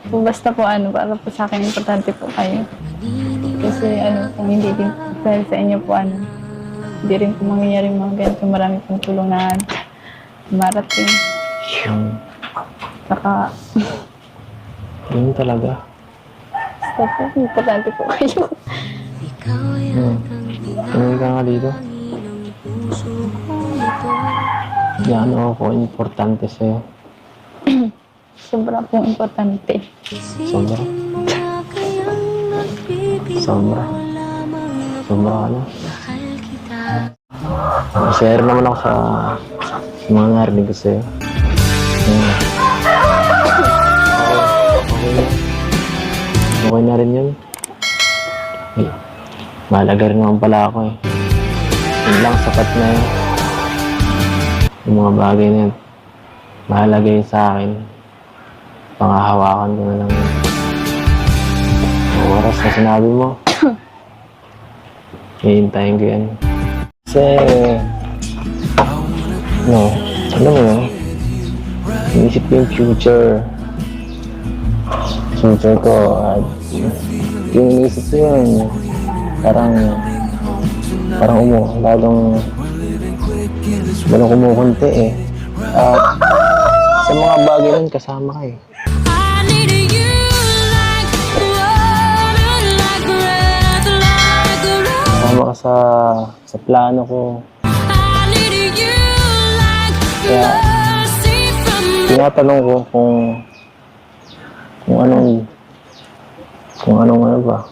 Basta po para po sa akin, importante po kayo. Kasi kung hindi din dahil sa inyo po hindi rin po mangyayari mga ganito. Marami pong tulong na marating. Saka, Yun talaga. basta po, importante po kayo. Tumingin ka nga dito. Yan ako, importante sa'yo. Sobra pong importante. Sobra. Sobra. Sobra ka na. Share naman ako sa mga narinig ko sa'yo. Okay na rin yun. Mahalaga rin naman pala ako eh. Yun lang, sapat na yun. Yung mga bagay na yun. Mahalaga yun sa akin. Pangahawakan ko na lang yun. Ang oras na sinabi mo, hihintayin ko yan. Kasi, alam mo yun, inisip ko yung future ko at yung inisip ko yun, parang lalong kumukunti eh. At sa mga bagay nun, kasama ka eh. Kasama ka sa plano ko. Kaya, tinatanong ko kung anong ba,